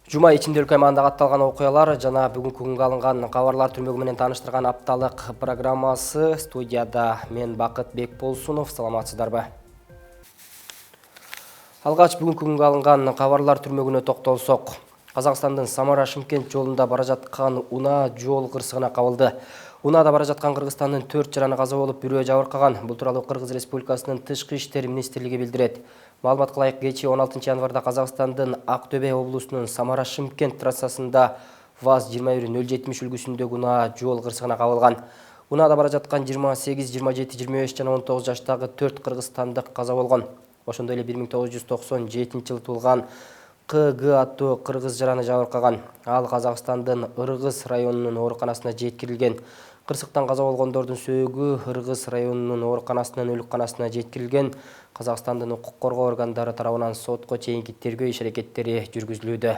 Жума ичинде өлкө аймагында катталган окуялар жана бүгүнкү күнгө алынган кабарлар түрмөгү менен тааныштырган апталык программасы. Студияда мен Бакыт Бекболсунов. Саламатсыздарбы? Алгач бүгүнкү күнгө алынган кабарлар түрмөгүнө токтолсок. Казакстандын Самара-Шымкент жолунда бара жаткан унаа жол кырсыгына кабылды. Унаада бара жаткан Кыргызстандын 4 жараны каза болуп, бирөө жабыркаган. Бул тууралуу Кыргыз Республикасынын Тышкы иштер министрлиги билдирет. Маалыматка ылайык, кечээ 16 январда Казакстандын Ак Төбе облусунун Самара-Шымкент трассасында ВАЗ-21-070 үлгүсүндөгү унаа жол кырсыгына кабылган. Унаада бара жаткан 28, 27, 25 жана 19 жаштагы 4 кыргызстандык каза болгон. Ошондой эле 1997 жылы туулган КГ аттуу кыргыз жараны жабыркаган. Ал Казакстандын Ыргыз районунун ооруканасына жеткирилген. Кырсыктан каза болгондордун сөөгү Ыргыз районунун ооруканасынын өлүкканасына жеткирилген. Казакстандын укук коргоо органдары тарабынан сотко чейинки тергөө иш-аракеттери жүргүзүлүүдө.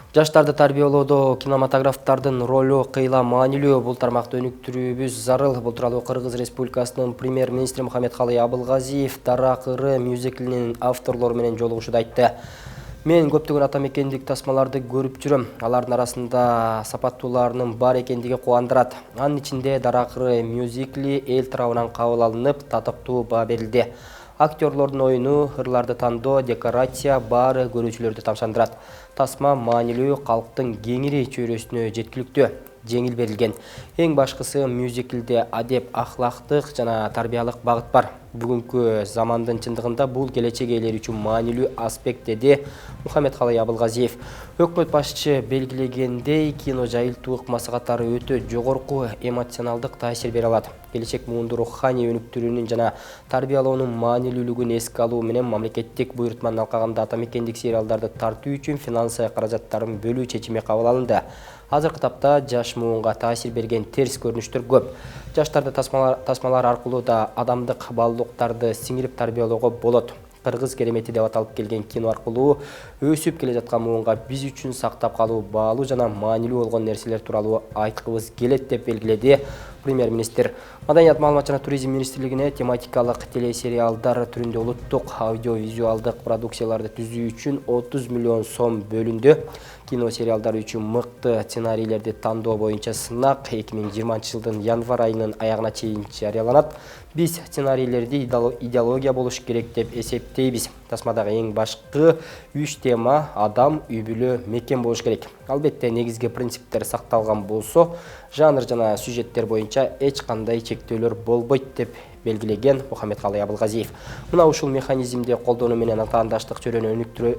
Жаштарды тарбиялоодо кинематографтардын ролу кыйла маанилүү. Бул тармакты өнүктүрүүбүз зарыл. Бул тууралуу Кыргыз Республикасынын премьер-министри Мухаммедкалый Абылгазиев Дарак ыры мюзиклинин авторлору менен жолугушууда айтты. Мен көптөгөн ата мекендик тасмаларды көрүп жүрөм. Алардын арасында сапаттууларынын бар экендиги кубандырат. Анын ичинде Дарак ыры мюзикли эл тарабынан кабыл алынып, татыктуу баа берилди. Актерлордун оюну, ырларды тандоо, декорация баары көрүүчүлөрдү тамшандырат. Тасма маанилүү, калктын кеңири чөйрөсүнө жеткиликтүү, жеңил берилген. Эң башкысы мюзиклде адеп, ахлактык жана тарбиялык багыт бар. Бүгүнкү замандын чындыгында бул келечек ээлери үчүн маанилүү аспект, деди Мухаммедкалый Абылгазиев. Өкмөт башчы белгилегендей, кино жайылтуу ыкмасы катары өтө жогорку эмоционалдык таасир бере алат. Келечек муунду руханий өнүктүрүүнүн жана тарбиялоонун маанилүүлүгүн эске алуу менен мамлекеттик буйрутманы алкаганда ата мекендик сериалдарды тартуу үчүн финансый каражаттарын бөлүү чечими кабыл алынды. Азыркы тапта жаш муунга таасир берген терс көрүнүштөр көп. Жаштарды тасмалар аркылуу да адамдык баалуулуктарды сиңирип тарбиялоого болот. Кыргыз керемети деп аталып келген кино аркылуу өсүп келе жаткан муунга биз үчүн сактап калуу баалуу жана маанилүү болгон нерселер тууралуу айткыбыз келет, деп белгиледи премьер-министр. Маданият, маалымат жана туризм министрлигине тематикалык телесериалдар түрүндө улуттук аудиовизуалдык продукцияларды түзүү үчүн 30 миллион сом бөлүндү. Кино сериалдар үчүн мыкты сценарийлерди тандоо боюнча сынак 2020 жылдын январь айынын аягына чейин жарыяланат. Биз сценарийлерди идеология болуш керек деп эсептейбиз. Тасмадагы эң башкы 3 тема адам, үй бүлө, мекен болуш керек. Албетте негизги принциптер сакталган болсо, жанр жана сюжеттер боюнча эч кандай чектөөлөр болбойт, деп белгилеген Мухаммедкалый Абылгазиев. Мына ушул механизмди колдонуу менен атаандаштык чөйрөнү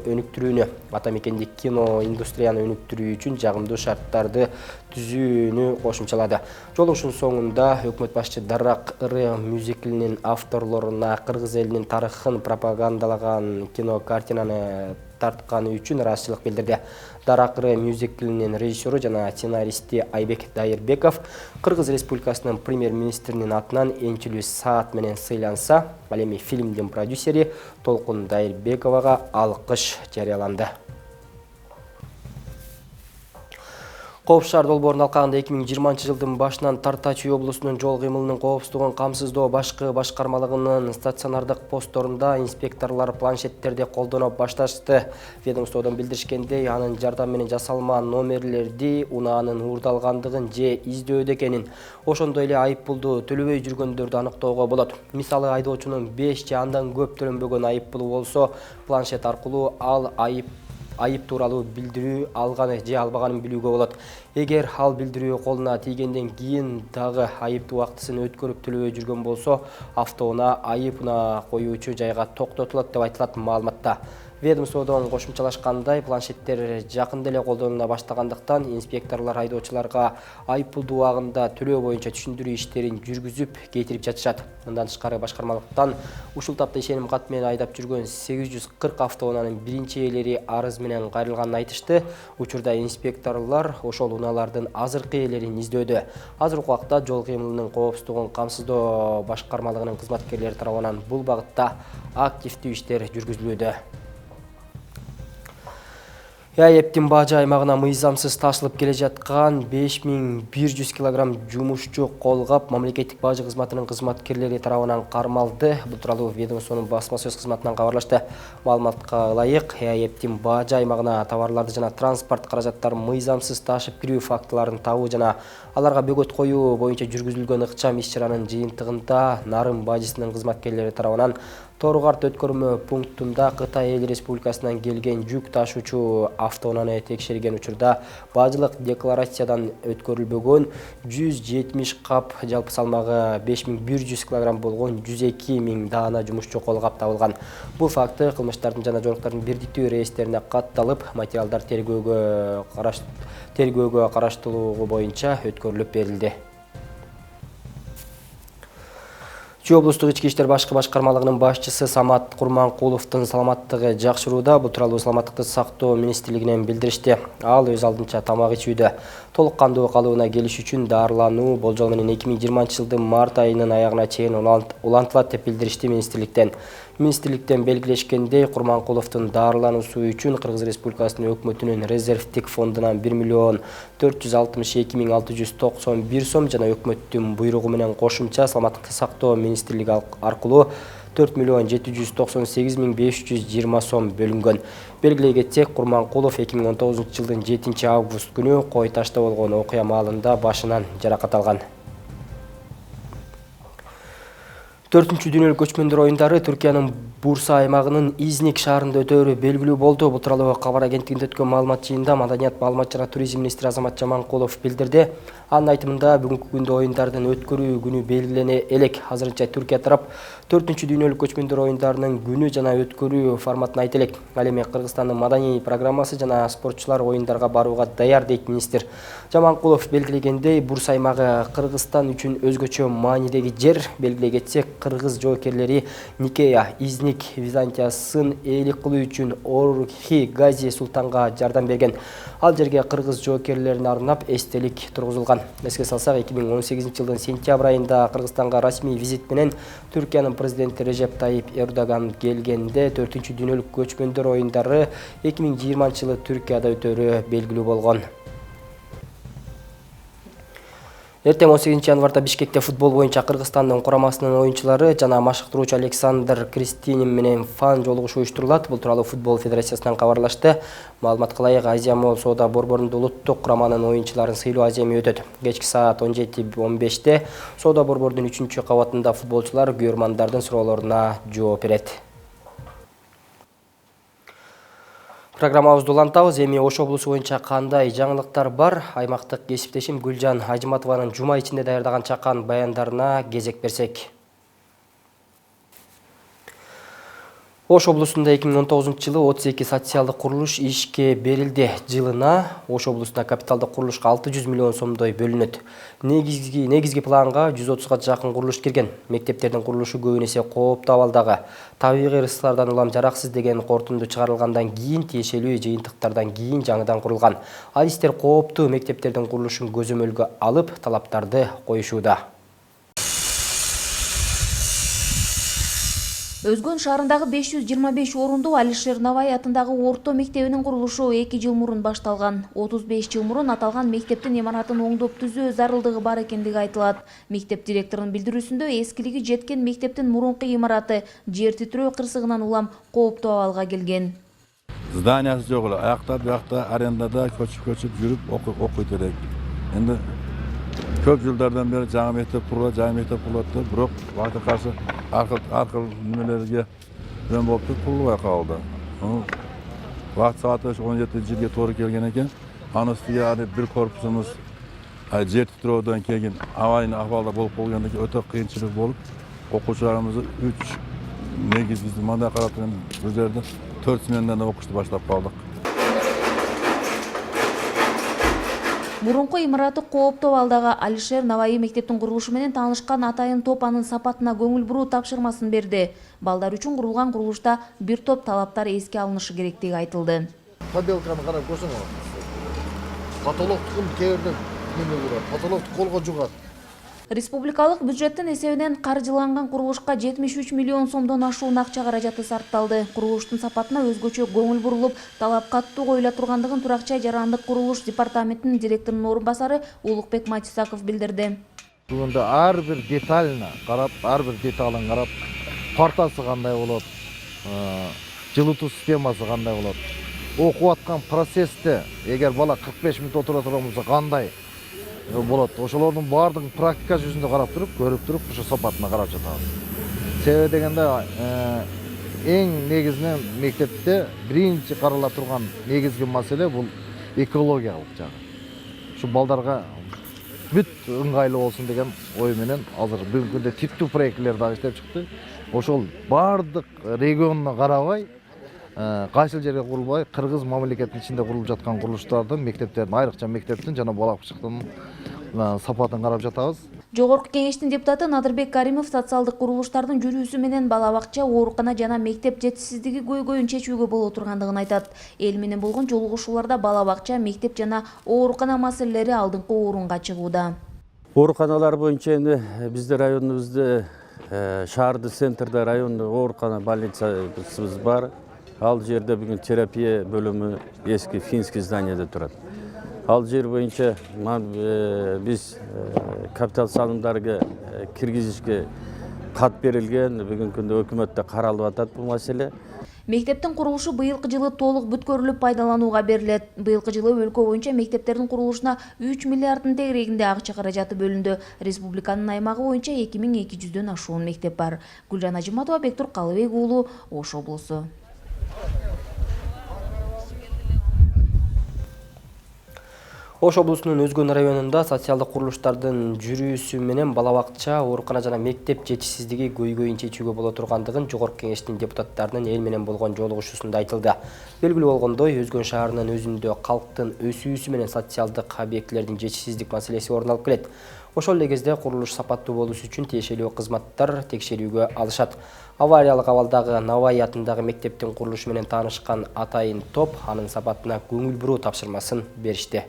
өнүктүрүүнү, ата мекендик кино индустрияны өнүктүрүү үчүн жагымдуу шарттарды түзүүнү кошумчалады. Жолугушуунун соңунда өкмөт башчы Дарак ыры мюзиклинин авторлоруна кыргыз элинин тарыхын пропагандалаган кинокартинаны тартканы үчүн ыраазычылык билдирди. Дарак ыры мюзиклинин режиссеру жана сценаристи Айбек Дайырбеков Кыргыз Республикасынын премьер-министринин атынан энчилүү саат менен сыйланса, ал эми фильмдин продюсери Толкун Дайырбековага алкыш жарыяланды. Коопсуз шаар долбоорунун алкагында 2020 жылдын башынан тарта Чүй облусунун жол кыймылынын коопсуздугун камсыздоо башкы башкармалыгынын стационардык постторунда инспекторлор планшеттерди колдоно башташты. Ведомстводон билдиришкендей, анын жардамы менен жасалма номерлерди унаанын уурдалгандыгын же издөөдө экенин, ошондой эле айып пулду төлөбөй жүргөндөрдү аныктоого болот. Мисалы, айдоочунун 5 же андан көп төлөнбөгөн айып пулу болсо, планшет аркылуу ал айып тууралуу билдирүү алганы же албаганын билүүгө болот. Эгер ал билдирүү колуна тийгенден кийин дагы айыптуу убактысын өткөрүп төлөбөй жүргөн болсо, автоунаа айып коюучу жайга токтотулат, деп айтылат маалыматта. Ведомстводон кошумчалашкандай, планшеттер жакында эле колдонула баштагандыктан инспекторлор айдоочуларга айып пулду убагында төлөө боюнча түшүндүрүү иштерин жүргүзүп кетирип жатышат. Мындан тышкары башкармалыктан ушул тапта ишеним кат менен айдап жүргөн 840 автоунаанын биринчи ээлери арыз менен кайрылганын айтышты. Учурда инспекторлор ошол унаалардын азыркы ээлерин издөөдө. Азыркы убакта жол кыймылынын коопсуздугун камсыздоо башкармалыгынын кызматкерлери тарабынан бул багытта активдүү иштер жүргүзүлүүдө. ЭАЭПтин Бажы аймагына мыйзамсыз ташылып келе жаткан 5100 килограмм жумушчу колгап, мамлекеттик бажы кызматынын кызматкерлери тарабынан кармалды. Бул тууралуу ведомствонун басма сөз кызматынан кабарлашты. Маалыматка ылайык, ЭАЭПтин Бажы аймагына товарларды жана транспорт каражаттарын мыйзамсыз ташып кирүү фактыларын табуу жана аларга бөгөт коюу боюнча жүргүзүлгөн ыкчам иш-чаранын жыйынтыгында Нарын бажысынын кызматкерлери тарабынан Торгарт өткөрмө пунктунда Кытай Эл Республикасынан келген жүк ташуучу автоунааны текшерген учурда бажылык декларациядан өткөрүлбөгөн 170 кап, жалпы салмагы 5100 килограмм болгон 102 000 даана жумушчу колгап табылган. Бул факты кылмыштардын жана жоруктардын бирдиктүү реестрине катталып, материалдар тергөөгө караштыруу боюнча өткөрүлүп берилди. Чүй облустук ички иштер башкы башкармалыгынын башчысы Самат Курманкуловдун саламаттыгы жакшырууда. Бул тууралуу саламаттыкты сактоо министрлигинен билдиришти. Ал өз алдынча тамак ичүүдө толук кандуу калыбына келиш үчүн дарылануу болжол менен 2020 жылдын март айынын аягына чейин улантылат деп билдиришти министрликтен. Министрликтен белгилешкендей, Курманкуловдун дарылануусу үчүн Кыргыз Республикасынын өкмөтүнүн резервдик фондунан 1 462 691 сом жана өкмөттүн буйругу менен кошумча саламаттыкты сактоо министрлиги аркылуу 4 798 520 сом бөлүнгөн. Белгилей кетсек, Курманкулов 2019 жылдын 7 август күнү кой ташта болгон окуя маалында башынан жаракат алган. 4-чү дүйнөлүк көчмөндөр оюндары Түркиянын Бурса аймагынын Изник шаарында өтөөрү белгилүү болду. Бул тууралуу кабар агенттигинде өткөн маалымат жыйынында Маданият, маалымат жана туризм министри Азамат Жаманкулов билдирди. Анын айтымында бүгүнкү күндө оюндардын өткөрүү күнү белгилене элек. Азырынча Түркия тарап 4-чү дүйнөлүк көчмөндөр оюндарынын күнү жана өткөрүү форматын айта элек. Ал эми Кыргызстандын маданий программасы жана спортчулар оюндарга барууга даяр дейт министр. Жаманкулов белгилегендей, Бурса аймагы Кыргызстан үчүн өзгөчө маанидеги жер. Белгилей кетсек, кыргыз жоокерлери Никея, Изник Византиясын ээлик кылуу үчүн Орхи Гази Султанга жардам берген. Ал жерге кыргыз жоокерлерине арнап эстелик тургузулган. Эске салсак, 2018 жылдын сентябрь айында Кыргызстанга расмий визит менен Түркиянын президенти Режеп Тайип Эрдоган келгенде 4-чү дүйнөлүк көчмөндөр оюндары 2020 жылы Түркияда өтөөрү белгилүү болгон. Эртең 18 январда Бишкекте футбол боюнча Кыргызстандын курамасынын оюнчулары жана машыктыруучу Александр Кристинин менен фан жолугушуу уюштурулат. Бул тууралуу футбол федерациясынан кабарлашты. Маалыматка ылайык, Азия Мол соода борборунда улуттук кураманын оюнчуларын сыйлоо аземи өтөт. Кечки саат 17:15 соода борборунун 3-чү кабатында футболчулар күйөрмандардын суроолоруна жооп берет. Программабызды улантабыз. Эми Ош облусу боюнча кандай жаңылыктар бар? Аймактык кесиптешим Гүлжан Ажыматованын жума ичинде даярдаган чакан баяндарына кезек берсек. Ош облусунда 2019 жылы 32 социалдык курулуш ишке берилди. Жылына Ош облусунда капиталдык курулушка 600 миллион сомдой бөлүнөт. Негизги планга 130га жакын курулуш кирген. Мектептердин курулушу көбүн эсе кооптуу абалдагы. Табигый ресурстардан улам жараксыз деген кортунду чыгарылгандан кийин, тиешелүү жыйынтыктардан кийин жаңыдан курулган. Адистер кооптуу мектептердин курулушун көзөмөлгө алып, талаптарды коюшууда. Өзгөн шаарындагы 525 орундуу Алишер Навай атындагы орто мектебинин курулушу 2 жыл мурун башталган. 35 жыл мурун аталган мектептин имаратын оңдоп түзөө зарылдыгы бар экендиги айтылат. Мектеп директорунун билдирүүсүндө эскилиги жеткен мектептин мурунку имараты жер титирөө кырсыгынан улам кооптуу абалга келген. Зданиясы жок эле, аякта буякта арендада көчүп жүрүп окуйт элек. Энди көп жылдардан бери жаңы мектеп курулат, бирок вакытка каршы аркыл немелерге жөн болуп курулбай калды. Вакыт сааты 17 жылга туура келген экен. Анын үстүгө бир корпусумуз жер титирөөдөн кийин абайын абалда болуп калгандык өтө кыйынчылык болуп, окуучуларыбызды 3 негизги мындай карап турган бул жерде 4 сменада окушту баштап калдык. Мурунку имараты кооптуу абалдагы Алишер Навай мектептин курулушу менен таанышкан атайын топ анын сапатына көңүл буруу тапшырмасын берди. Балдар үчүн курулган курулушта бир топ талаптар эске алынышы керектиги айтылды. Побелканы карап көрсөңөр. Потолоктукун кээ бирде неме турат. Потолокту колго жугат. Республикалык бюджеттин эсебинен каржыланган курулушка 73 миллион сомдон ашуун акча каражаты сарпталды. Курулуштун сапатына өзгөчө көңүл бурулуп, талап каттуу коюла тургандыгын Турак жай жарандык курулуш департаментинин директорунун орун басары Улукбек Матисаков билдирди. Бүгүндө ар бир деталына карап, ар бир деталын карап, партасы кандай болот, жылытуу системасы кандай болот, окуп аткан процессте эгер бала 45 мүнөт отура турган болсо кандай болот, ошолордун баардыгын практика жүзүндө карап туруп, көрүп туруп, ошо сапатына карап жатабыз. Себеби дегенде эң негизинен мектепте биринчи карала турган негизги маселе бул экологиялык жагы. Ушу балдарга бүт ыңгайлуу болсун деген ой менен азыр бүгүнкү күндө типтүү проектилер дагы иштеп чыкты. Ошол баардык регионуна карабай, кайсыл жерге курулбай, кыргыз мамлекетинин ичинде курулуп жаткан курулуштардын, мектептердин, айрыкча мектептин жана бала бакчалыктын сапатын карап жатабыз. Жогорку кеңештин депутаты Надырбек Каримов социалдык курулуштардын жүрүүсү менен бала бакча, оорукана жана мектеп жетишсиздиги көйгөйүн чечүүгө боло тургандыгын айтат. Эл менен болгон жолугушууларда бала бакча, мектеп жана оорукана маселелери алдыңкы орунга чыгууда. Ооруканалар боюнча эми биздин районубузда шаардык центрде райондук оорукана больницабыз бар. Ал жерде бүгүн терапия бөлүмү эски финский зданияда турат. Ал жер боюнча биз капитал салымдарга киргизишке кат берилген. Бүгүнкү күндө өкмөттө каралып атат бул маселе. Мектептин курулушу быйылкы жылы толук бүткөрүлүп пайдаланууга берилет. Быйылкы жылы өлкө боюнча мектептердин курулушуна 3 миллиарддын тегерегинде акча каражаты бөлүндү. Республиканын аймагы боюнча 2200дөн ашуун мектеп бар. Гүлжан Ажыматова, Бектур Калыбек уулу, Ош облусу. Ош облусунун Өзгөн районунда социалдык курулуштардын жүрүүсү менен бала бакча, оорукана жана мектеп жетишсиздиги көйгөйүн чечүүгө боло тургандыгын Жогорку кеңештин депутаттарынын эл менен болгон жолугушуусунда айтылды. Белгилүү болгондой, Өзгөн шаарынын өзүндө калктын өсүүсү менен социалдык объектилердин жетишсиздик маселеси орун алып келет. Ошол эле кезде курулуш сапаттуу болушу үчүн тиешелүү кызматтар текшерүүгө алышат. Авариялык абалдагы Навай атындагы мектептин курулушу менен таанышкан атайын топ анын сапатына көңүл буруу тапшырмасын беришти.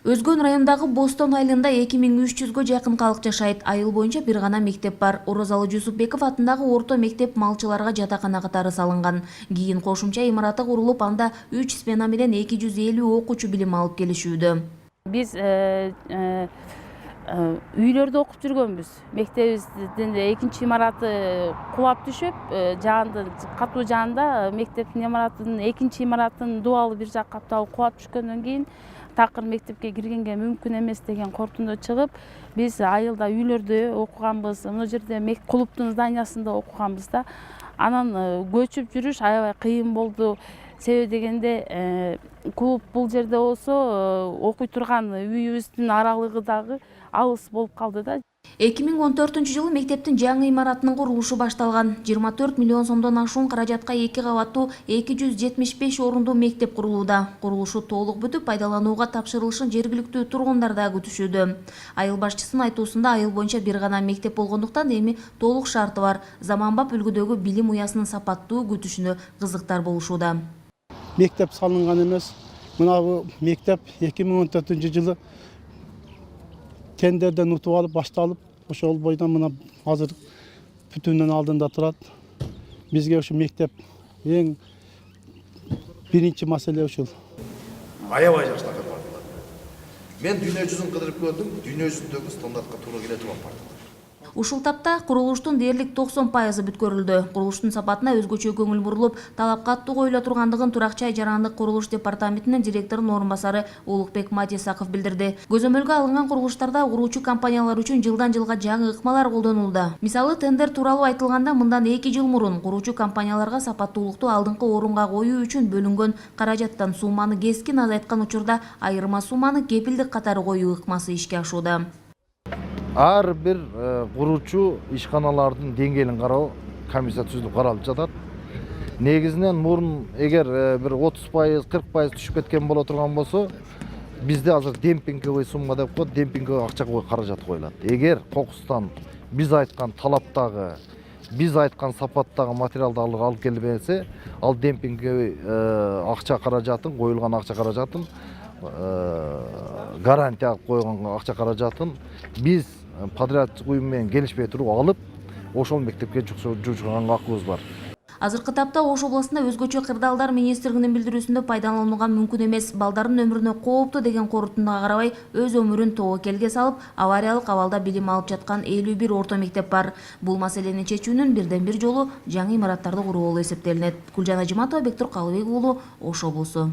Өзгөн райондагы Бостон айылында 2300гө жакын калк жашайт. Айыл боюнча бир гана мектеп бар. Орозалы Жусупбеков атындагы орто мектеп малчыларга жатакана катары салынган. Кийин кошумча имараты курулуп, анда 3 смена менен 250 окуучу билим алып келишүүдө. Биз үйлөрдө окуп жүргөнбүз. Мектебибиздин экинчи имараты кулап түшүп, катуу жанында мектептин имаратынын экинчи имараттын дубалы бир жак капталы кулап түшкөндөн кийин такыр мектепке киргенге мүмкүн эмес деген корутунда чыгып, биз айылда үйлөрдө окуганбыз. Мына жерде клубтун зданиясында окуганбыз да. Анан көчүп жүрүш аябай кыйын болду. Себеби дегенде клуб бул жерде болсо окуй турган үйүбүздүн аралыгы дагы алыс болуп калды да. 2014 жылы мектептин жаңы имаратынын курулушу башталган. 24 миллион сомдон ашуун каражатка 2 кабаттуу 275 орундуу мектеп курулууда. Курулушу толук бүтүп пайдаланууга тапшырылышын жергиликтүү тургундар да күтүшүүдө. Айыл башчысынын айтуусунда айыл боюнча бир гана мектеп болгондуктан эми толук шарты бар. Заманбап үлгүдөгү билим уясынын сапаттуу күтүшүнө кызыктар болушууда. Мектеп салынган эмес. Мына бул мектеп 2014 жылы тендерден утуп алып башталып, ошол бойдон мына азыр бүтүүнүн алдында турат. Бизге ушу мектеп эң биринчи маселе ушул. Аябай жаштарга бардылар. Мен дүйнө жүзүн кыдырып көрдүм, дүйнө жүзүндөгү стандартка туура келе турган бардылар. Ушул тапта курулуштун дээрлик 90% бүткөрүлдү. Курулуштун сапатына өзгөчө көңүл бурулуп, талап каттуу коюла тургандыгын Турак жай жарандык курулуш департаментинин директорунун орун басары Улукбек Матисаков билдирди. Көзөмөлгө алынган курулуштарда куруучу компаниялар үчүн жылдан жылга жаңы ыкмалар колдонулду. Мисалы, тендер тууралуу айтылганда мындан 2 жыл мурун куруучу компанияларга сапаттуулукту алдыңкы орунга коюу үчүн бөлүнгөн каражаттан сумманы кескин азайткан учурда айырма сумманы кепилдик катары коюу ыкмасы ишке ашууда. Ар бир куруучу ишканалардын деңгээлин кароо комиссия түзүлүп каралып жатат. Негизинен мурун эгер бир 30%, 40% түшүп кеткен боло турган болсо, бизде азыр демпинговый сумма деп коет, демпинговый акча каражат коюлат. Эгер кокустан биз айткан талаптагы, биз айткан сапаттагы материалды алып келбесе, ал демпинговый акча каражатын, коюлган акча каражатын гарантия алып койгон акча каражатын биз подрядчык уюм менен келишпей туруп алып ошол мектепке жумшаганга акыбыз бар. Азыркы тапта Ош областында өзгөчө кырдаалдар министрлигинин билдирүүсүндө пайдаланууга мүмкүн эмес, балдардын өмүрүнө кооптуу деген корутундуга карабай өз өмүрүн тобокелге салып, авариялык абалда билим алып жаткан 51 орто мектеп бар. Бул маселени чечүүнүн бирден бир жолу жаңы имараттарды куруу болуп эсептелинет. Гүлжан Ажиматова, Бектур Калыбек уулу, Ош облусу.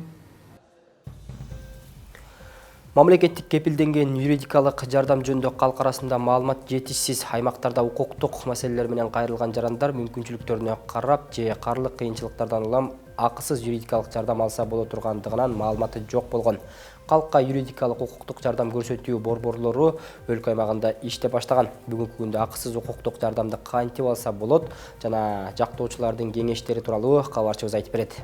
Мамлекеттик кепилденген юридикалык жардам жөнүндө калк арасында маалымат жетишсиз аймактарда укуктук маселелер менен кайрылган жарандар мүмкүнчүлүктөрүнө карап же каарылык кыйынчылыктардан улам акысыз юридикалык жардам алса боло тургандыгынан маалыматы жок болгон. Калкка юридикалык укуктук жардам көрсөтүү борборлору өлкө аймагында иштеп баштаган. Бүгүнкү күндө акысыз укуктук жардамды кантип алса болот жана жактоочулардын кеңештери тууралуу кабарчыбыз айтып берет.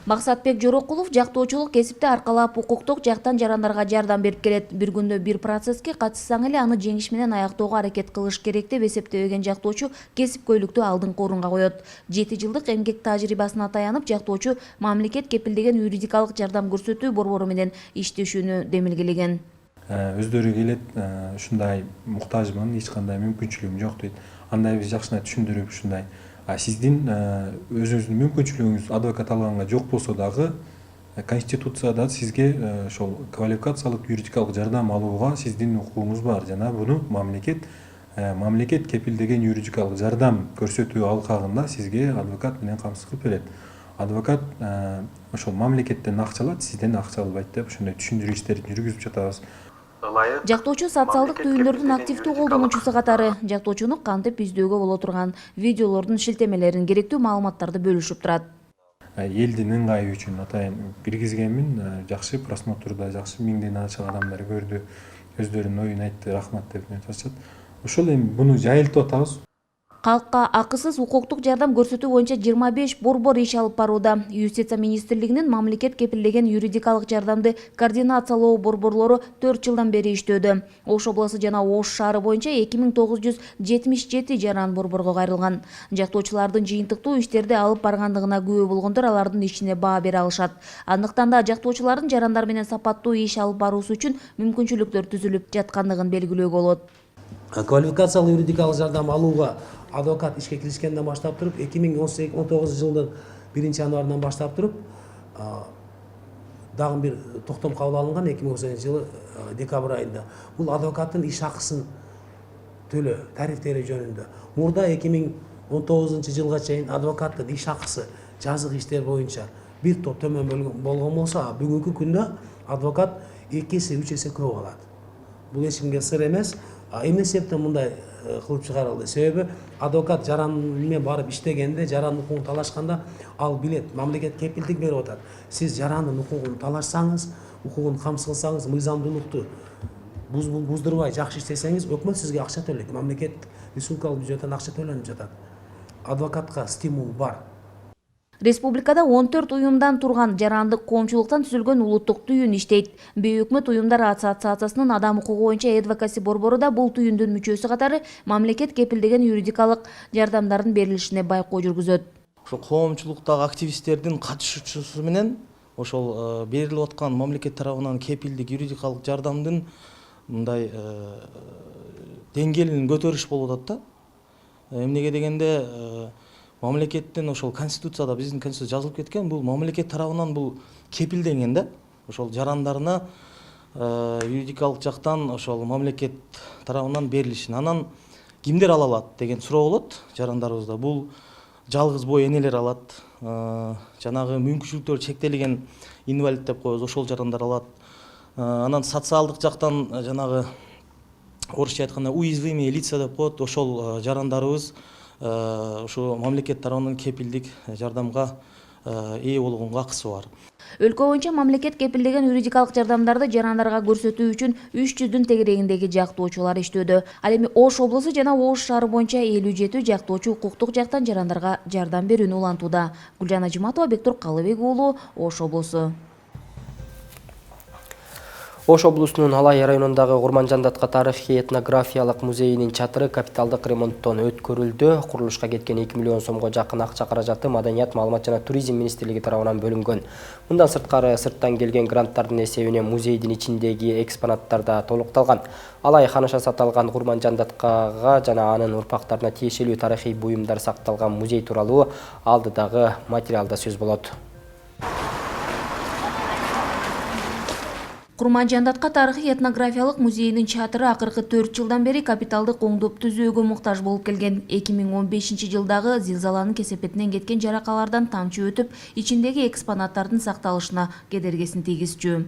Максатбек Жорокулов жактоочулук кесипти аркалап укуктук жактан жарандарга жардам берип келет. Бир күндө бир процесске катышсаң эле аны жеңиш менен аяктоого аракет кылыш керек деп эсептебеген жактоочу кесипкөйлүктү алдыңкы орунга коет. 7 жылдык эмгек тажрыйбасына таянып жактоочу мамлекет кепилдеген юридикалык жардам көрсөтүү борбору менен иштешүүнү демилгелеген. Өздөрү келет, ушундай муктажмын, эч кандай мүмкүнчүлүгүм жок дейт. Андай биз жакшына түшүндүрүп ушундай сиздин өзүңүздүн мүмкүнчүлүгүңүз адвокат алганга жок болсо дагы конституцияда сизге ошол квалификациялык юридикалык жардам алууга сиздин укугуңуз бар жана буну мамлекет кепилдеген юридикалык жардам көрсөтүү алкагында сизге адвокат менен камсыз кылып берет. Адвокат ошол мамлекеттен акча алат, сизден акча албайт деп ошондой түшүндүрүү иштерин жүргүзүп жатабыз. Жактоочу социалдык түйүндөрдүн активдүү колдонуучусу катары жактоочуну кантип издөөгө боло турган видеолордун шилтемелерин, керектүү маалыматтарды бөлүшүп турат. Элдин ыңгайы үчүн атайын киргизгенмин, жакшы просмотрда, жакшы миңден ашык адамдар көрдү, өздөрүнүн оюн айтты, рахмат деп атышат. Ошол эми буну жайылтып атабыз. Калкка акысыз укуктук жардам көрсөтүү боюнча 25 борбор иш алып барууда. Юстиция министрлигинин мамлекет кепилдеген юридикалык жардамды координациялоо борборлору 4 жылдан бери иштөөдө. Ош облусу жана Ош шаары боюнча 2977 жаран борборго кайрылган. Жактоочулардын жыйынтыктуу иштерди алып баргандыгына күбө болгондор алардын ишине баа бере алышат. Андыктан да жактоочулардын жарандар менен сапаттуу иш алып баруусу үчүн мүмкүнчүлүктөр түзүлүп жаткандыгын белгилөөгө болот. Квалификациялык юридикалык жардам алууга адвокат ишке киришкенден баштап туруп 2019 жылдын 1-январынан баштап туруп дагы бир токтом кабыл алынган 2018 жылы декабрь айында. Бул адвокаттын иш акысын төлөө тарифтери жөнүндө. Мурда 2019 жылга чейин адвокаттын иш акысы жазык иштер боюнча бир топ төмөн болгон болсо, бүгүнкү күндө адвокат 2 эсе 3 эсе көп алат. Бул эч кимге сыр эмес. Эмне себептен мындай кылып чыгарылды? Себеби адвокат жаран менен барып иштегенде, жарандын укугун талашканда ал билет, мамлекет кепилдик берип атат. Сиз жарандын укугун талашсаңыз, укугун камсыз кылсаңыз, мыйзамдуулукту буздурбай жакшы иштесеңиз, өкмөт сизге акча төлөйт. Мамлекет республикалык бюджеттен акча төлөнүп жатат. Адвокатка стимул бар. Республикада 14 уюмдан турган жарандык коомчулуктан түзүлгөн улуттук түйүн иштейт. Бейөкмөт уюмдар ассоциациясынын адам укугу боюнча адвокаси борбору да бул түйүндүн мүчөсү катары мамлекет кепилдеген юридикалык жардамдардын берилишине байкоо жүргүзөт. Ошол коомчулуктагы активисттердин катышуусу менен ошол берилип аткан мамлекет тарабынан кепилдик юридикалык жардамдын мындай деңгээлин көтөрүш болуп атат да. Эмнеге дегенде мамлекеттен ошол конституцияда биздин конституция жазылып кеткен, бул мамлекет тарабынан бул кепилденген да. Ошол жарандарына юридикалык жактан ошол мамлекет тарабынан берилишин. Анан кимдер ала алат деген суроо болот жарандарыбызда. Бул жалгыз бой энелер алат, жанагы мүмкүнчүлүктөрү чектелген инвалид деп коебуз, ошол жарандар алат. Анан социалдык жактан жанагы орусча айтканда уязвимые лица деп коет, ошол жарандарыбыз ошо мамлекет тарабынан кепилдик жардамга ээ болгонго акысы бар. Өлкө боюнча мамлекет кепилдеген юридикалык жардамдарды жарандарга көрсөтүү үчүн 300-дүн тегерегиндеги жактоочулар иштөөдө. Ал эми Ош облусу жана Ош шаары боюнча 57 жактоочу укуктук жактан жарандарга жардам берүүнү улантууда. Гүлжан Ажиматова, Бектур Калыбек уулу, Ош облусу. Ош облусунун Алай районундагы Курманжандатка тарыхый этнографиялык музейинин чатыры капиталдык ремонттон өткөрүлдү. Курулушка кеткен 2 миллион сомго жакын акча каражаты Маданият, маалымат жана туризм министрлиги тарабынан бөлүнгөн. Мындан сырткары сырттан келген гранттардын эсебинен музейдин ичиндеги экспонаттар да толукталган. Алай ханышасы аталган Курманжандаткага жана анын урпактарына тиешелүү тарыхый буюмдар сакталган музей тууралуу алдыдагы материалда сөз болот. Курманжандатка тарыхый этнографиялык музейинин чатыры акыркы 4 жылдан бери капиталдык оңдоп түзүүгө муктаж болуп келген. 2015 жылдагы зилзаланын кесепетинен кеткен жаракалардан тамчы өтүп, ичиндеги экспонаттардын сакталышына кедергисин тийгизчү.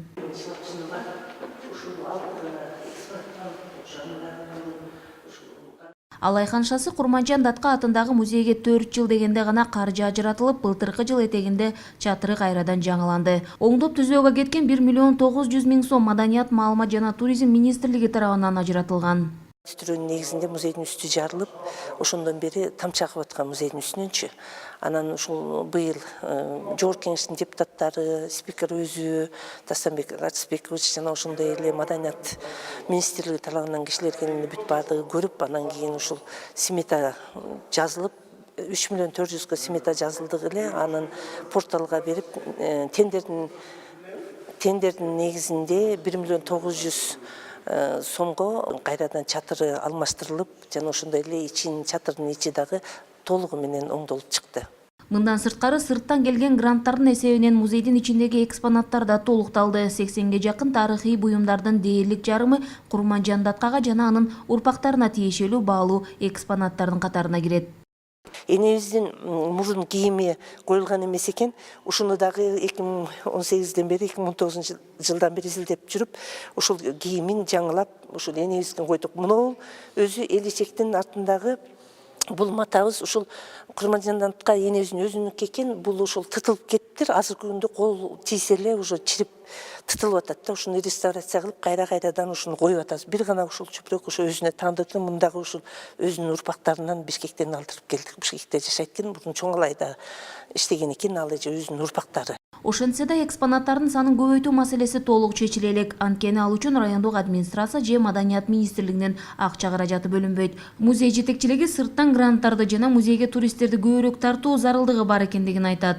Алай ханышасы Курманжандатка атындагы музейге 4 жыл дегенде гана каржы ажыратылып, былтыркы жыл этегинде чатыры кайрадан жаңыланды. Оңдоп түзүүгө кеткен 1 миллион 900 миң сом Маданият, маалымат жана туризм министрлиги тарабынан ажыратылган. Түзүүнүн негизинде музейдин үстү жарылып, ошондон бери тамчы агып аткан музейдин үстүнөнчү. Анан ушул быйыл жогорку кеңештин депутаттары, спикер өзү, Тастанбек Ратысбекович жана ошондой эле Маданият министрлиги тарабынан кишилер келип бүт баардыгы көрүп, анан кийин ушул смета жазылып, 3 миллион 400 смета жазылды эле, анын порталга берип, тендердин негизинде 1 миллион 900 сомго кайрадан чатыры алмаштырылып, жана ошондой эле чатырдын ичи дагы толугу менен оңдолуп чыкты. Мындан сырткары сырттан келген гранттардын эсебинен музейдин ичиндеги экспонаттар да толукталды. 80ге жакын тарыхый буюмдардын дээрлик жарымы Курманжандаткага жана анын урпактарына тиешелүү баалуу экспонаттардын катарына кирет. Энебиздин мурун кийими коюлган эмес экен. Ушуну дагы 2018ден бери 2019 жылдан бери изилдеп жүрүп, ушул кийимин жаңылап, ушул энебиздин койдук. Мына өзү эличектин артындагы бул матабыз ушул Курманжандатка энебиздин өзүнүкү экен. Бул ушул тытылып кетиптир. Азыркы күндө кол тийсе эле уже чирип тытылып атат да, ушуну реставрация кылып кайрадан ушуну коюп атабыз. Бир гана ушул чүпүрөк ошо өзүнө тандырды. Мындагы ушул өзүнүн урпактарынан Бишкектен алдырып келдик. Бишкекте жашайт экен, мурун Чоң Алайда иштеген экен, ал эже өзүнүн урпактары. Ошентсе да экспонаттардын санын көбөйтүү маселеси толук чечиле элек. Анткени ал үчүн райондук администрация же Маданият министрлигинен акча каражаты бөлүнбөйт. Музей жетекчилиги сырттан гранттарды жана музейге туристтерди көбүрөөк тартуу зарылдыгы бар экендигин айтат.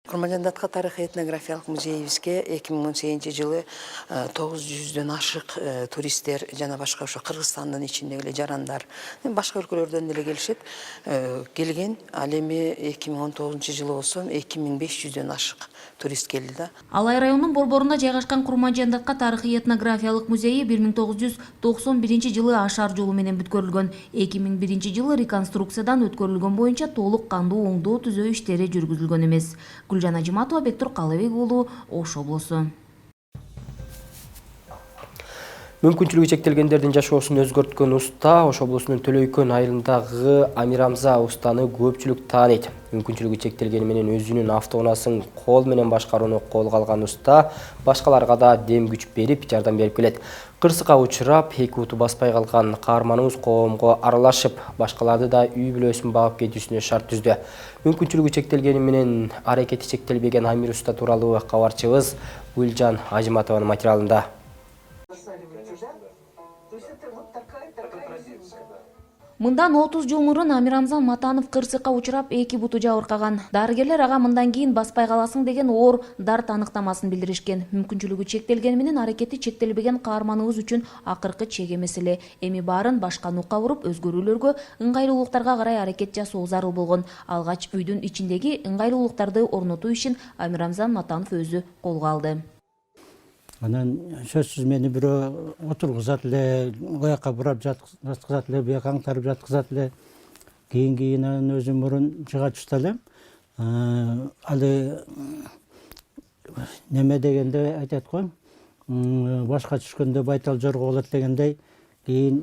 Курманжандатка тарыхый этнографиялык музейибизге 2018 жылы 900дөн ашык туристтер жана башка ошо Кыргызстандын ичиндеги эле жарандар, башка өлкөлөрдөн деле келишет. Келген, ал эми 2019 жылы болсо 2500дөн ашык турист келди да. Алай районунун борборунда жайгашкан Курманжандатка тарыхый этнографиялык музейи 1991 жылы ашар жолу менен бүткөрүлгөн. 2001 жылы реконструкциядан өткөрүлгөн боюнча толук кандуу оңдоо түзөө иштери жүргүзүлгөн эмес. Гүлжан Ажиматова, Бектур Калыбек уулу, Ош облусу. Мүмкүнчүлүгү чектелгендердин жашоосун өзгөрткөн уста Ош облусунун Төлөйкөн айылындагы Амирамза устаны көпчүлүк тааныйт. Мүмкүнчүлүгү чектелгени менен өзүнүн автоунаасын кол менен башкарууну колго алган уста башкаларга да дем күч берип, жардам берип келет. Кырсыкка учурап, эки уту баспай калган каарманыбыз коомго аралашып, башкаларды да үй бүлөсүн багып кетүүсүнө шарт түздү. Мүмкүнчүлүгү чектелгени менен аракети чектелбеген Амир уста тууралуу кабарчыбыз Гүлжан Ажиматованын материалында. Мындан 30 жыл мурун Амирамзан Матанов кырсыкка учурап, эки буту жабыркаган. Дарыгерлер ага мындан кийин баспай каласың деген оор дарт аныктамасын билдиришкен. Мүмкүнчүлүгү чектелгени менен аракети чектелбеген каарманыбыз үчүн акыркы чек эмес эле. Эми баарын башка нукка буруп, өзгөрүүлөргө, ыңгайлуулуктарга карай аракет жасоо зарыл болгон. Алгач үйдүн ичиндеги ыңгайлуулуктарды орнотуу ишин Амирамзан Матанов өзү колго алды. Анан сөзсүз мени бирөө отургузат эле, оякка бурап жаткызат эле, бияка аңтарып жаткызат эле. Кийин анан өзүм мурун чыга түштү элем. Алы неме дегенде айтат го, башка түшкөндө байтал жорго болот дегендей, кийин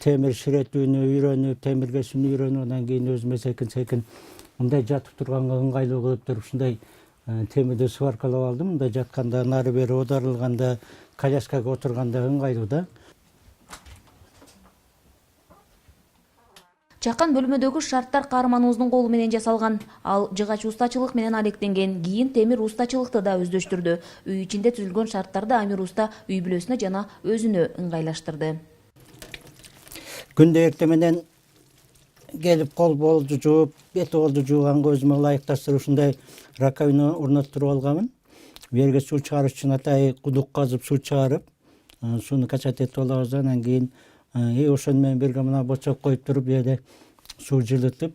темир ширетүүнү үйрөнүп, темир кесүүнү үйрөнүп, анан кийин өзүмө секин мындай жатып турганга ыңгайлуу кылып туруп ушундай темирди сваркалап алдым. Мындай жатканда, нары бери оодарылганда, коляскага отурганда ыңгайлуу да. Чакан бөлмөдөгү шарттар каарманыбыздын колу менен жасалган. Ал жыгач устачылык менен алектенген. Кийин темир устачылыкты да өздөштүрдү. Үй ичинде түзүлгөн шарттарды Амир уста үй бүлөсүнө жана өзүнө ыңгайлаштырды. Күндө эртең менен келип кол болду жууп, бет болду жууганга өзүмө ылайыкташтырып ушундай раковина орноттуруп алганмын. Берге суу чыгарыш үчүн атай кудук казып суу чыгарып, сууну качат этип алабыз. Анан кийин ошону менен бирге мына бочок коюп туруп, жерде суу жылытып,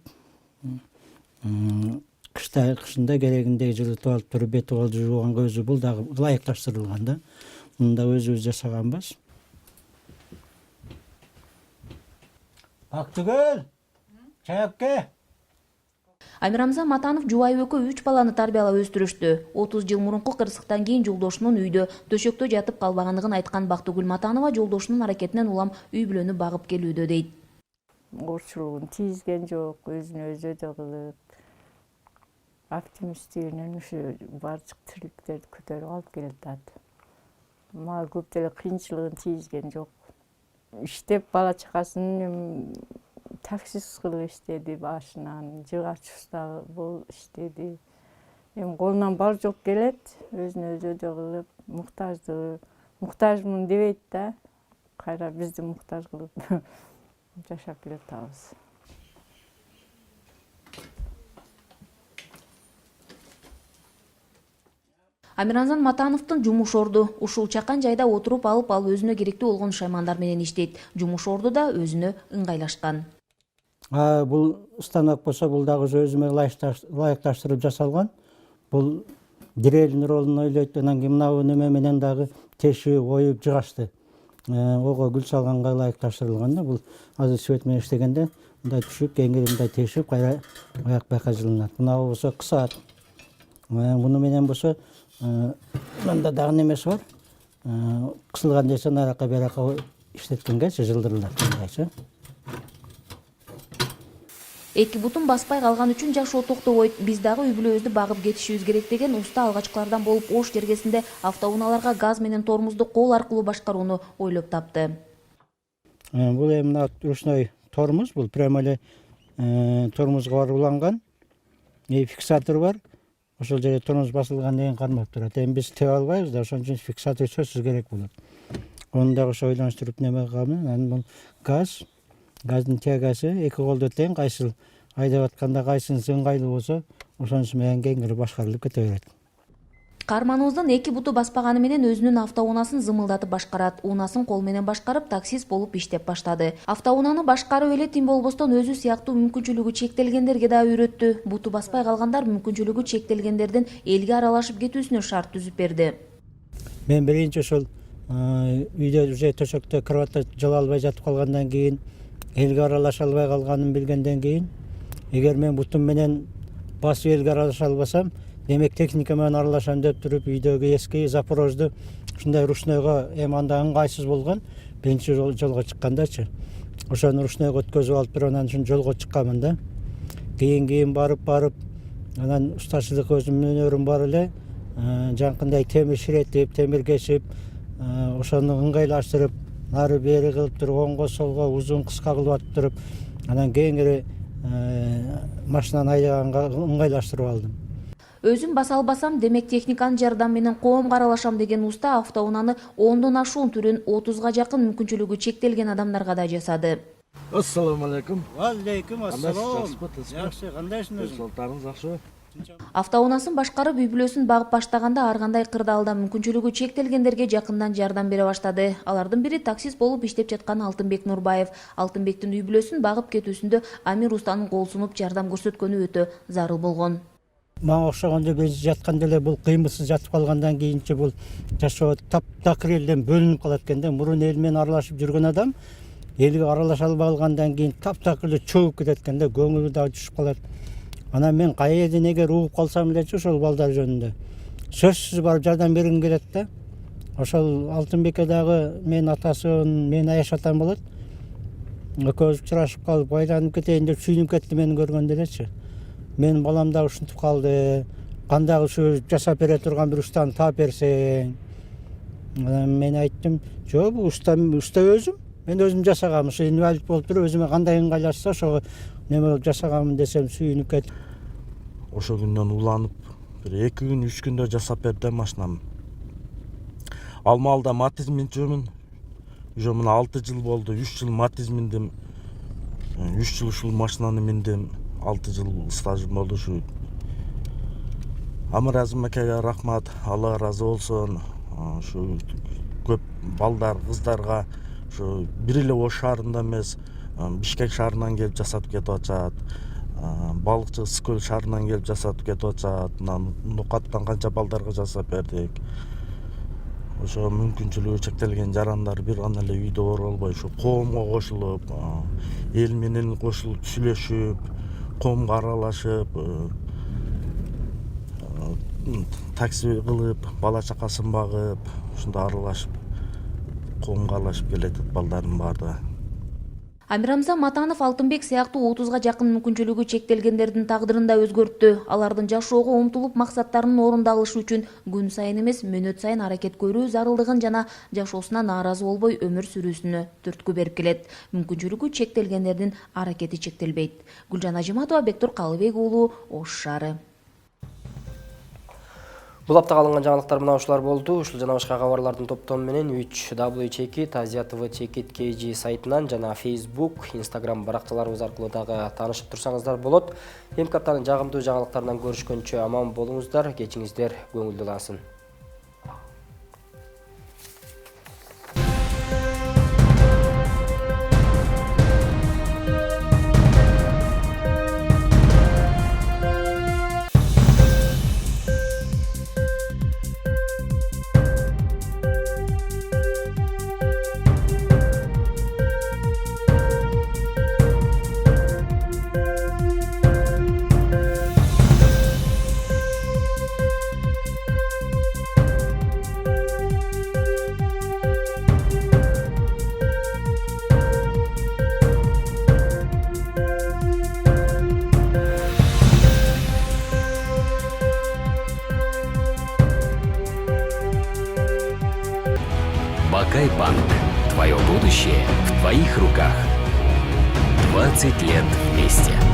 кышында керегиндей жылытып алып туруп бет болду жууганга өзү бул дагы ылайыкташтырылган да. Муну да өзүбүз жасаганбыз. Актүгөл, чай әпке. Амирамзан Матанов жубайы экөө 3 баланы тарбиялап өстүрүштү. 30 жыл мурунку кырсыктан кийин жолдошунун үйдө төшөктө жатып калбагандыгын айткан Бактыгүл Матанова жолдошунун аракетинен улам үй бүлөнү багып келүүдө дейт. Орчулугун тийизген жок, өзүнө өзү өйдө кылып, оптимисттигинен ушу бардык тириликтерди көтөрүп алып келатат. Мага көп деле кыйынчылыгын тийизген жок. Иштеп бала чакасын таксист кылып иштеди башынан, жыгач уста болуп иштеди. Эми колунан бал жок келет, өзүнө өзү өйдө кылып, муктажмын дебейт да, кайра бизди муктаж кылып жашап келатабыз. Амирамзан Матановдун жумуш орду. Ушул чакан жайда отуруп алып, ал өзүнө керектүү болгон шаймандар менен иштейт. Жумуш орду да өзүнө ыңгайлашкан. Бул станок болсо, бул дагы өзүмө ылайыкташтырып жасалган. Бул дирелин ролун ойлойт. Анан кийин мына неме менен дагы тешип, оюп жыгачты. Ого гүл салганга ылайыкташтырылган да. Бул азыр свет менен иштегенде мындай түшүп, кийинки мындай тешип, кайра аяк бака жылынат. Мына болсо кысат. Муну менен болсо мында дагы немеси бар. Кысылган десе наракка беракка иштеткенгечи жылдырылат. Эки бутун баспай калган үчүн жашоо токтобойт. Биз дагы үй бүлөбүздү багып кетишибиз керек деген уста алгачкылардан болуп, Ош жергесинде автоунааларга газ менен тормозду кол аркылуу башкарууну ойлоп тапты. Бул эми мына ручной тормоз, бул прямо эле тормозго барып уланган. Фиксатор бар. Ошол жерде тормоз басылгандан кийин кармап турат. Эми биз тебе албайбыз да, ошон үчүн фиксатор сөзсүз керек болот. Ону дагы ошо ойлонуштуруп неме кылганмын. Анан бул газ, газдын тягасы эки колдо тең, кайсыл айдап атканда кайсынысы ыңгайлуу болсо, ошонусу менен кеңири башкарылып кете берет. Каарманыбыздын эки буту баспаганы менен өзүнүн автоунаасын зымылдатып башкарат. Унаасын кол менен башкарып, таксист болуп иштеп баштады. Автоунааны башкарып эле тим болбостон өзү сыяктуу мүмкүнчүлүгү чектелгендерге да үйрөттү. Буту баспай калгандар мүмкүнчүлүгү чектелгендердин элге аралашып кетүүсүнө шарт түзүп берди. Мен биринчи ошол үйдө уже төшөктө кроватта жала албай жатып калгандан кийин, элге аралаша албай калганын билгенден кийин, эгер мен бутум менен басып элге аралаша албасам, демек техника менен аралашам деп туруп үйдөгү эски запорожду ушундай ручнойго эми анда ыңгайсыз болгон. Биринчи жолго чыккандачы. Ошону ручнойго өткөзүп алып туруп анан ушун жолго чыкканмын да. Кийин барып, анан устачылык өзүмдүн өнөрүм бар эле. Жанкындай темир ширетип, темир кесип, ошону ыңгайлаштырып, нары бери кылып туруп, оңго солго узун кыска кылып атып туруп, анан кийинки машинаны айдаганга ыңгайлаштырып алдым. Өзүм баса албасам, демек техниканын жардамы менен коомго аралашам деген уста автоунааны 10дон ашуун түрүн 30га жакын мүмкүнчүлүгү чектелген адамдарга да жасады. Ассаламу алейкум. Алейкум ассалам. Жакшы, кандайсыңыз? Жолтарыңыз жакшыбы? Автоунаасын башкарып үй бүлөсүн багып баштаганда ар кандай кырдаалда мүмкүнчүлүгү чектелгендерге жакындан жардам бере баштады. Алардын бири таксист болуп иштеп жаткан Алтынбек Нурбаев. Алтынбектин үй бүлөсүн багып кетүүсүндө Амир устанын кол сунуп жардам көрсөткөнү өтө зарыл болгон. Мага окшогондо биз жатканда эле бул кыймылсыз жатып калгандан кийинчи бул жашоо таптакыр элден бөлүнүп калат экен да. Мурун эл менен аралашып жүргөн адам элге аралаша албай калгандан кийин таптакыр эле чөгүп кетет экен да, көңүлү да түшүп калат. Анан мен кайерден эгер угуп калсам элечи ошол балдар жөнүндө сөзсүз барып жардам бергим келет да. Ошол Алтынбекке дагы менин атасын, менин аяш атам болот. Экөөбүз учурашып калып, байланып кетейин деп сүйүнүп кетти мени көргөндө элечи. Менин балам да ушинтип калды. Кандагы ушу жасап бере турган бир устаны таап берсең. Мен айттым, жок, уста өзүм. Мен өзім жасағанмын, ошо инвалид болуп туруп өзүмө кандай ыңгайлашса ошого неме кылып жасаганмын десем сүйүнүп кетип. Ошо күндөн уланып, бир 2 күн 3 күндө жасап берди машинамды. Ал маалда Матиз минчүмүн. Уже мына 6 жыл болду, 3 жыл Матиз миндим. 3 жыл ушул машинаны миндим. 6 жыл стажым болду ушу. Амыр Азым акеге рахмат, Алла разы болсун. Ушу көп балдар, кыздарга ушу бир эле Ош шаарында эмес, Бишкек шаарынан келип жасатып кетип атышат. Балыкчы Ысык-Көл шаарынан келип жасатып кетип атышат. Нукаттан канча балдарга жасап бердик. Ошо мүмкүнчүлүгү чектелген жарандар бир гана эле үйдө оролбой, ушу коомго кошулуп, эл менен кошулуп сүйлөшүп, коомго аралашып, такси кылып, бала чакасын багып, ушундай аралашып, коомго аралашып келатат балдардын баардыгы. Амирамза Матанов Алтынбек сыяктуу 30га жакын мүмкүнчүлүгү чектелгендердин тагдырын да өзгөрттү. Алардын жашоого умтулуп максаттарын орундалышы үчүн күн сайын эмес, мөөнөт сайын аракет көрүү зарылдыгын жана жашоосуна нааразы болбой өмүр сүрүүсүнө түрткү берип келет. Мүмкүнчүлүгү чектелгендердин аракети чектелбейт. Гүлжан Ажиматова, Бектур Калыбек уулу, Ош шаары. Бул аптага алынган жаңылыктар мына ушулар болду. Ушул жана башка кабарлардын топтому менен 3W Чекит, Азия ТВ Чекит KG сайтынан жана Facebook, Instagram баракчаларыбыз аркылуу дагы таанышып турсаңыздар болот. Эмки аптанын жагымдуу жаңылыктарынан көрүшкөнчө аман болуңуздар, кечиңиздер көңүлдүүлансын. Бакай-банк. Твое будущее в твоих руках. 20 лет вместе.